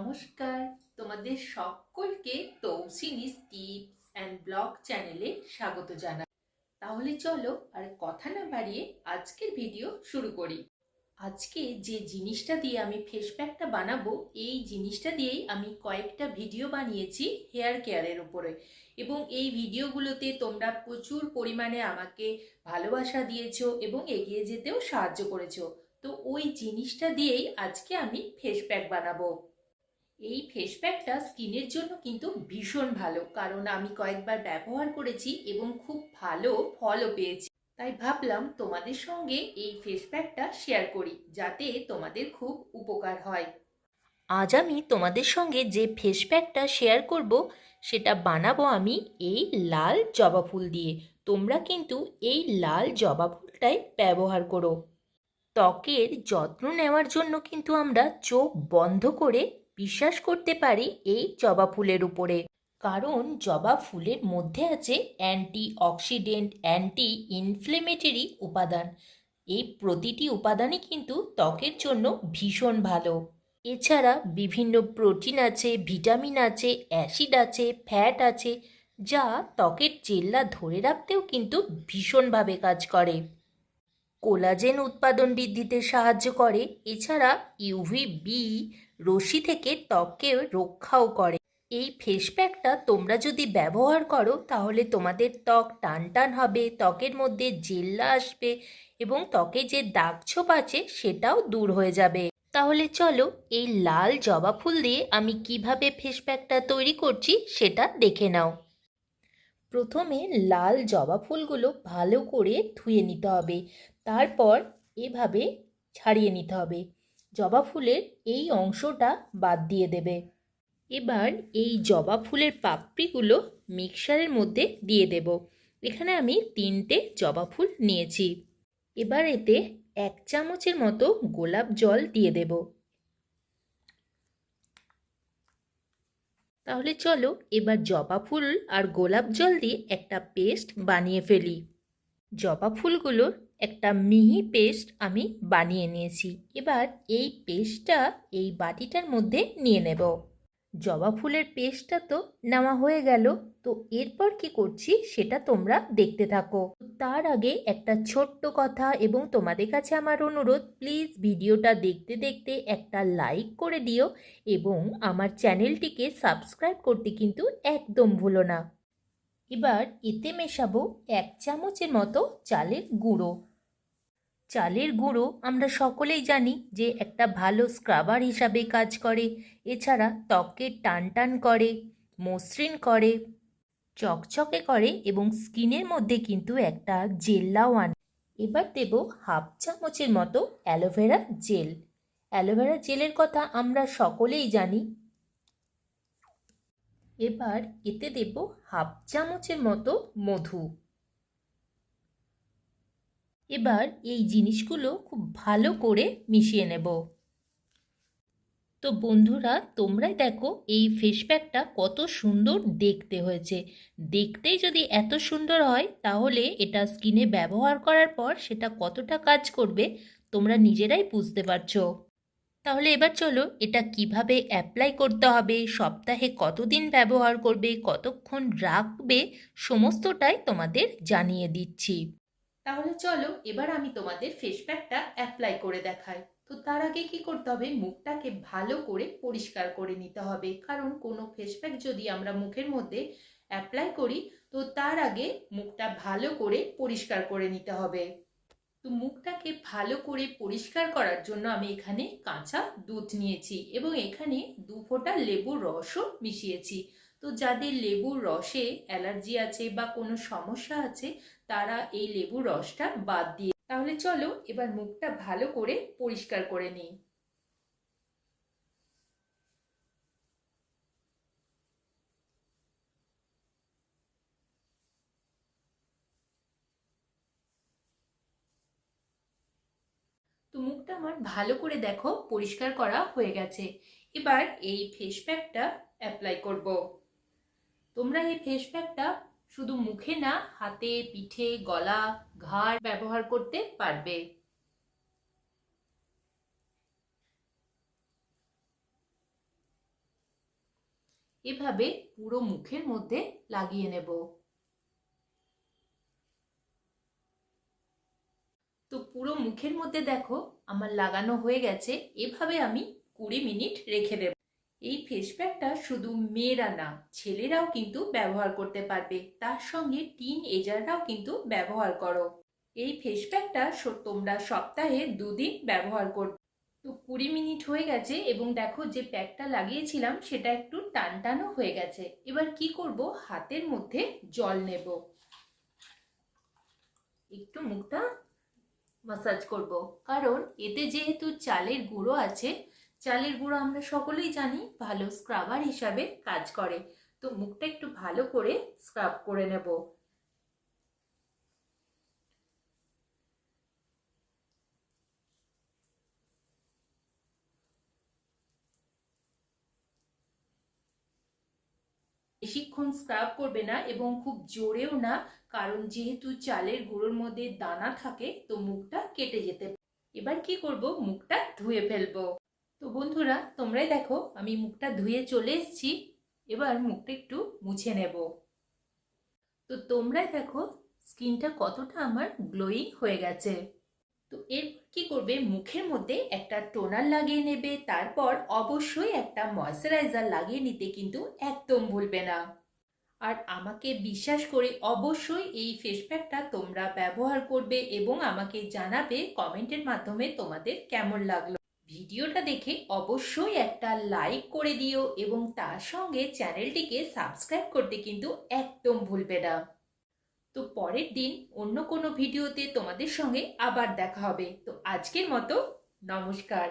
নমস্কার, তোমাদের সকলকে তৌসিনিস টিপস অ্যান্ড ব্লগ চ্যানেলে স্বাগত জানাই। তাহলে চলো আর কথা না বাড়িয়ে আজকের ভিডিও শুরু করি। আজকে যে জিনিসটা দিয়ে আমি ফেস প্যাকটা বানাবো, এই জিনিসটা দিয়েই আমি কয়েকটা ভিডিও বানিয়েছি হেয়ার কেয়ারের উপরে, এবং এই ভিডিওগুলোতে তোমরা প্রচুর পরিমাণে আমাকে ভালোবাসা দিয়েছো এবং এগিয়ে যেতেও সাহায্য করেছো। তো ওই জিনিসটা দিয়েই আজকে আমি ফেস প্যাক বানাবো। এই ফেস প্যাকটা স্কিনের জন্য কিন্তু ভীষণ ভালো, কারণ আমি কয়েকবার ব্যবহার করেছি এবং খুব ভালো ফলও পেয়েছি। তাই ভাবলাম তোমাদের সঙ্গে এই ফেস প্যাকটা শেয়ার করি, যাতে তোমাদের খুব উপকার হয়। আজ আমি তোমাদের সঙ্গে যে ফেস প্যাকটা শেয়ার করব, সেটা বানাবো আমি এই লাল জবা ফুল দিয়ে। তোমরা কিন্তু এই লাল জবা ফুলটাই ব্যবহার করো। ত্বকের যত্ন নেওয়ার জন্য কিন্তু আমরা চোখ বন্ধ করে বিশ্বাস করতে পারি এই জবা ফুলের উপরে, কারণ জবা ফুলের মধ্যে আছে অ্যান্টি অক্সিডেন্ট, অ্যান্টি ইনফ্লেমেটরি উপাদান। এই প্রতিটি উপাদানই কিন্তু ত্বকের জন্য ভীষণ ভালো। এছাড়া বিভিন্ন প্রোটিন আছে, ভিটামিন আছে, অ্যাসিড আছে, ফ্যাট আছে, যা ত্বকের জেল্লা ধরে রাখতেও কিন্তু ভীষণভাবে কাজ করে। কোলাজেন উৎপাদন বৃদ্ধিতে সাহায্য করে। এছাড়া ইউভিবি রশ্মি থেকে ত্বককে রক্ষাও করে। এই ফেস প্যাকটা তোমরা যদি ব্যবহার করো, তাহলে তোমাদের ত্বক টান টান হবে, ত্বকের মধ্যে জেল্লা আসবে এবং ত্বকে যে দাগ ছোপ আছে সেটাও দূর হয়ে যাবে। তাহলে চলো এই লাল জবা ফুল দিয়ে আমি কিভাবে ফেস প্যাকটা তৈরি করছি সেটা দেখে নাও। প্রথমে লাল জবা ফুলগুলো ভালো করে ধুয়ে নিতে হবে, তারপর এভাবে ছাড়িয়ে নিতে হবে। জবা ফুলের এই অংশটা বাদ দিয়ে দেবে। এবার এই জবা ফুলের পাপড়িগুলো মিক্সারের মধ্যে দিয়ে দেব। এখানে আমি 3টে জবা ফুল নিয়েছি। এবার এতে 1 চামচের মতো গোলাপ জল দিয়ে দেব। তাহলে চলো এবার জবা ফুল আর গোলাপ জল দিয়ে একটা পেস্ট বানিয়ে ফেলি। জবা ফুলগুলোর একটা মিহি পেস্ট আমি বানিয়ে নিয়েছি। এবার এই পেস্টটা এই বাটিটার মধ্যে নিয়ে নেব। জবা ফুলের পেস্টটা তো নেওয়া হয়ে গেল। তো এরপর কি করছি সেটা তোমরা দেখতে থাকো। তার আগে একটা ছোট্ট কথা এবং তোমাদের কাছে আমার অনুরোধ, প্লিজ ভিডিওটা দেখতে দেখতে একটা লাইক করে দিও এবং আমার চ্যানেলটিকে সাবস্ক্রাইব করতে কিন্তু একদম ভুলো না। এবার এতে মেশাবো 1 চামচের মতো চালের গুঁড়ো। চালের গুঁড়ো আমরা সকলেই জানি যে একটা ভালো স্ক্রাবার হিসাবে কাজ করে। এছাড়া ত্বককে টান টান করে, মসৃণ করে, চকচকে করে এবং স্কিনের মধ্যে কিন্তু একটা জেল্লাও আনে। এবার দেব 1/2 চামচের মতো অ্যালোভেরা জেল। অ্যালোভেরা জেলের কথা আমরা সকলেই জানি। এবার এতে দেব 1/2 চামচের মতো মধু। এবার এই জিনিসগুলো খুব ভালো করে মিশিয়ে নেব। তো বন্ধুরা, তোমরাই দেখো এই ফেস প্যাকটা কত সুন্দর দেখতে হয়েছে। দেখতেই যদি এত সুন্দর হয়, তাহলে এটা স্কিনে ব্যবহার করার পর সেটা কতটা কাজ করবে তোমরা নিজেরাই বুঝতে পারছো। তাহলে এবার চলো এটা কিভাবে অ্যাপ্লাই করতে হবে, সপ্তাহে কতদিন ব্যবহার করবে, কতক্ষণ রাখবে, সমস্তটাই তোমাদের জানিয়ে দিচ্ছি। তাহলে চলো এবার আমি তোমাদের ফেস প্যাকটা অ্যাপ্লাই করে দেখাই। তো তার আগে কি করতে হবে, মুখটাকে ভালো করে পরিষ্কার করে নিতে হবে, কারণ কোনো ফেস প্যাক যদি আমরা মুখের মধ্যে অ্যাপ্লাই করি, তো তার আগে মুখটা ভালো করে পরিষ্কার করে নিতে হবে। তো মুখটাকে ভালো করে পরিষ্কার করার জন্য আমি এখানে কাঁচা দুধ নিয়েছি এবং এখানে 2 ফোঁটা লেবুর রসও মিশিয়েছি। তো যাদের লেবুর রসে অ্যালার্জি আছে বা কোনো সমস্যা আছে, তারা এই লেবুর রসটা বাদ দিয়ে। তাহলে চলো এবার মুখটা ভালো করে পরিষ্কার করে নিই। তো মুখটা আমার ভালো করে দেখো পরিষ্কার করা হয়ে গেছে। এবার এই ফেস প্যাকটা অ্যাপ্লাই করব। তোমরা এই ফেস প্যাকটা শুধু মুখে না, হাতে, পিঠে, গলা, ঘাড় ব্যবহার করতে পারবে। এভাবে পুরো মুখের মধ্যে লাগিয়ে নেব। তো পুরো মুখের মধ্যে দেখো আমার লাগানো হয়ে গেছে। এভাবে আমি 20 মিনিট রেখে দেব। এই ফেস প্যাকটা শুধু মেয়েরা না, ছেলেরাও কিন্তু ব্যবহার করতে পারবে, তার সঙ্গে টিন এজাররাও কিন্তু ব্যবহার করো। এই ফেস প্যাকটা তোমরা সপ্তাহে 2 দিন ব্যবহার করবে। তো 20 মিনিট হয়ে গেছে এবং দেখো যে প্যাকটা লাগিয়েছিলাম সেটা একটু টানটানো হয়ে গেছে। এবার কি করব, হাতের মধ্যে জল নেব, একটু মুখটা মাসাজ করব, কারণ এতে যেহেতু চালের গুঁড়ো আছে, চালের গুঁড়ো আমরা সকলেই জানি ভালো স্ক্রাবার হিসাবে কাজ করে। তো মুখটা একটু ভালো করে স্ক্রাব করে নেব। বেশিক্ষণ স্ক্রাব করবে না এবং খুব জোরেও না, কারণ যেহেতু চালের গুঁড়োর মধ্যে দানা থাকে তো মুখটা কেটে যেতে পারে। এবার কি করব, মুখটা ধুয়ে ফেলবো। তো বন্ধুরা তোমরাই দেখো আমি মুখটা ধুয়ে চলে এসেছি। এবার মুখটা একটু মুছে নেব। তো তোমরাই দেখো স্কিনটা কতটা আমার গ্লোয়িং হয়ে গেছে। তো এরপর কি করবে, মুখের মধ্যে একটা টোনার লাগিয়ে নেবে, তারপর অবশ্যই একটা ময়শ্চারাইজার লাগিয়ে নিতে কিন্তু একদম ভুলবে না। আর আমাকে বিশ্বাস করে অবশ্যই এই ফেস প্যাকটা তোমরা ব্যবহার করবে এবং আমাকে জানাবে কমেন্টের মাধ্যমে তোমাদের কেমন লাগলো। ভিডিওটা দেখে অবশ্যই একটা লাইক করে দিও এবং তার সঙ্গে চ্যানেলটিকে সাবস্ক্রাইব করতে কিন্তু একদম ভুলবে না। তো পরের দিন অন্য কোনো ভিডিওতে তোমাদের সঙ্গে আবার দেখা হবে। তো আজকের মতো নমস্কার।